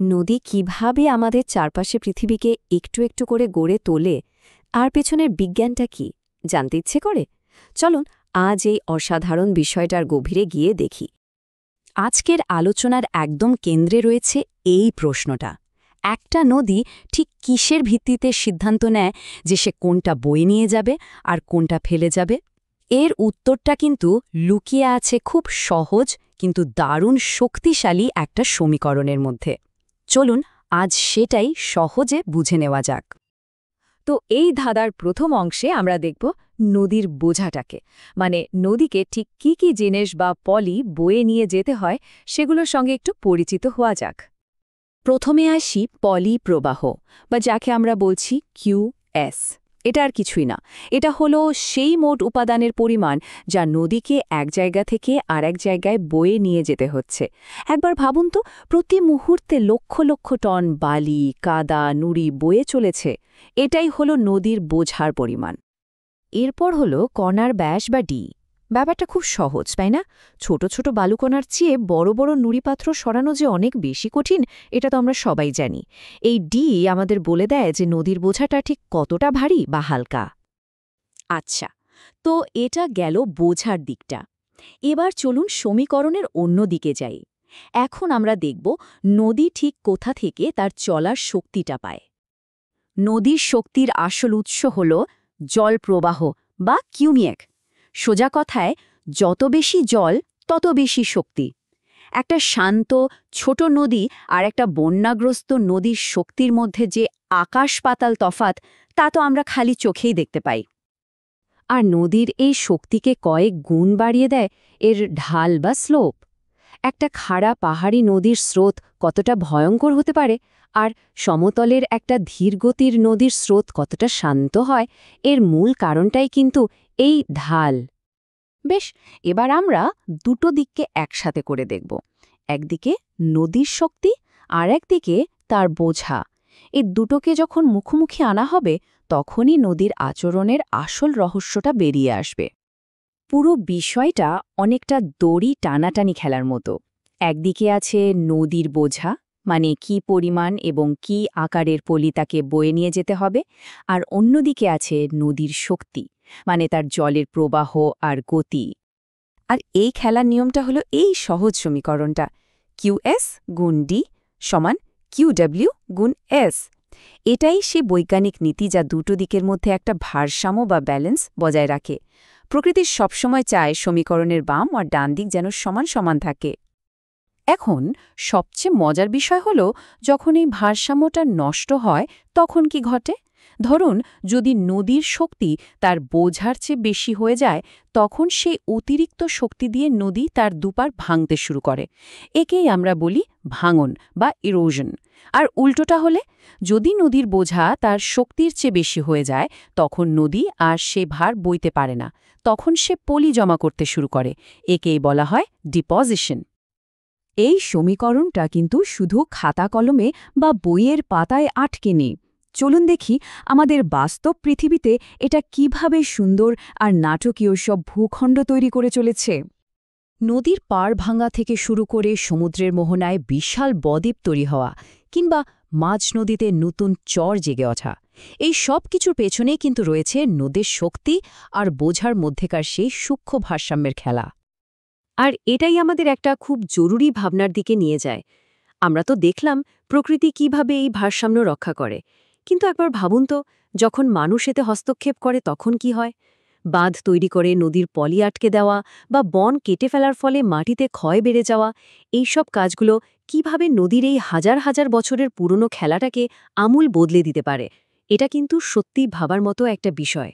নদী কিভাবে আমাদের চারপাশে পৃথিবীকে একটু একটু করে গড়ে তোলে আর পেছনের বিজ্ঞানটা কি জানতে ইচ্ছে করে? চলুন আজ এই অসাধারণ বিষয়টার গভীরে গিয়ে দেখি। আজকের আলোচনার একদম কেন্দ্রে রয়েছে এই প্রশ্নটা। একটা নদী ঠিক কিসের ভিত্তিতে সিদ্ধান্ত নেয় যে সে কোনটা বয়ে নিয়ে যাবে আর কোনটা ফেলে যাবে? এর উত্তরটা কিন্তু লুকিয়ে আছে খুব সহজ কিন্তু দারুণ শক্তিশালী একটা সমীকরণের মধ্যে। চলুন আজ সেটাই সহজে বুঝে নেওয়া যাক। তো এই ধাঁধার প্রথম অংশে আমরা দেখব নদীর বোঝাটাকে, মানে নদীকে ঠিক কি কি জিনিস বা পলি বয়ে নিয়ে যেতে হয় সেগুলোর সঙ্গে একটু পরিচিত হওয়া যাক। প্রথমে আসি পলি প্রবাহ, বা যাকে আমরা বলছি কিউএস। এটা আর কিছুই না, এটা হলো সেই মোট উপাদানের পরিমাণ যা নদীকে এক জায়গা থেকে আরেক জায়গায় বয়ে নিয়ে যেতে হচ্ছে। একবার ভাবুন তো, প্রতি মুহূর্তে লক্ষ লক্ষ টন বালি, কাদা, নুড়ি বয়ে চলেছে। এটাই হলো নদীর বোঝার পরিমাণ। এরপর হলো কণার ব্যাস বা ডি। ব্যাপারটা খুব সহজ, তাই না? ছোট ছোট বালুকণার চেয়ে বড় বড় নুড়িপাত্র সরানো যে অনেক বেশি কঠিন, এটা তো আমরা সবাই জানি। এই ডি আমাদের বলে দেয় যে নদীর বোঝাটা ঠিক কতটা ভারী বা হালকা। আচ্ছা, তো এটা গেল বোঝার দিকটা। এবার চলুন সমীকরণের অন্য দিকে যাই। এখন আমরা দেখব নদী ঠিক কোথা থেকে তার চলার শক্তিটা পায়। নদীর শক্তির আসল উৎস হল জল প্রবাহ বা কিউমিয়েক। সোজা কথায়, যত বেশি জল তত বেশি শক্তি। একটা শান্ত ছোট নদী আর একটা বন্যাগ্রস্ত নদীর শক্তির মধ্যে যে আকাশ পাতাল তফাত, তা তো আমরা খালি চোখেই দেখতে পাই। আর নদীর এই শক্তিকে কয়েক গুণ বাড়িয়ে দেয় এর ঢাল বা স্লোপ। একটা খাড়া পাহাড়ি নদীর স্রোত কতটা ভয়ঙ্কর হতে পারে, আর সমতলের একটা ধীরগতির নদীর স্রোত কতটা শান্ত হয়, এর মূল কারণটাই কিন্তু এই ঢাল। বেশ, এবার আমরা দুটো দিককে একসাথে করে দেখব। একদিকে নদীর শক্তি আর একদিকে তার বোঝা। এই দুটোকে যখন মুখোমুখি আনা হবে, তখনই নদীর আচরণের আসল রহস্যটা বেরিয়ে আসবে। পুরো বিষয়টা অনেকটা দড়ি টানাটানি খেলার মতো। একদিকে আছে নদীর বোঝা, মানে কি পরিমাণ এবং কি আকারের পলি তাকে বয়ে নিয়ে যেতে হবে, আর অন্যদিকে আছে নদীর শক্তি, মানে তার জলের প্রবাহ আর গতি। আর এই খেলার নিয়মটা হলো এই সহজ সমীকরণটা, কিউএস গুণ ডি সমান কিউডব্লিউ গুণ এস। এটাই সে বৈজ্ঞানিক নীতি যা দুটো দিকের মধ্যে একটা ভারসাম্য বা ব্যালেন্স বজায় রাখে। প্রকৃতি সবসময় চায় সমীকরণের বাম আর ডান দিক যেন সমান সমান থাকে। এখন সবচেয়ে মজার বিষয় হলো, যখন এই ভারসাম্যটা নষ্ট হয় তখন কি ঘটে? ধরুন, যদি নদীর শক্তি তার বোঝার চেয়ে বেশি হয়ে যায়, তখন সেই অতিরিক্ত শক্তি দিয়ে নদী তার দুপার ভাঙতে শুরু করে। একেই আমরা বলি ভাঙন বা ইরোশন। আর উল্টোটা হলে, যদি নদীর বোঝা তার শক্তির চেয়ে বেশি হয়ে যায়, তখন নদী আর সে ভার বইতে পারে না, তখন সে পলি জমা করতে শুরু করে। একেই বলা হয় ডিপোজিশন। এই সমীকরণটা কিন্তু শুধু খাতা কলমে বা বইয়ের পাতায় আটকে নেই। চলুন দেখি আমাদের বাস্তব পৃথিবীতে এটা কিভাবে সুন্দর আর নাটকীয় সব ভূখণ্ড তৈরি করে চলেছে। নদীর পাড় ভাঙা থেকে শুরু করে সমুদ্রের মোহনায় বিশাল বদ্বীপ তৈরি হওয়া, কিংবা মাঝ নদীতে নতুন চর জেগে ওঠা, এই সব কিছুর পেছনেই কিন্তু রয়েছে নদীর শক্তি আর বোঝার মধ্যেকার সেই সূক্ষ্ম ভারসাম্যের খেলা। আর এটাই আমাদের একটা খুব জরুরি ভাবনার দিকে নিয়ে যায়। আমরা তো দেখলাম প্রকৃতি কিভাবে এই ভারসাম্য রক্ষা করে, কিন্তু একবার ভাবুন তো, যখন মানুষ এতে হস্তক্ষেপ করে তখন কি হয়? বাঁধ তৈরি করে নদীর পলি আটকে দেওয়া বা বন কেটে ফেলার ফলে মাটিতে ক্ষয় বেড়ে যাওয়া, এই সব কাজগুলো কিভাবে নদীর এই হাজার হাজার বছরের পুরনো খেলাটাকে আমূল বদলে দিতে পারে, এটা কিন্তু সত্যিই ভাবার মতো একটা বিষয়।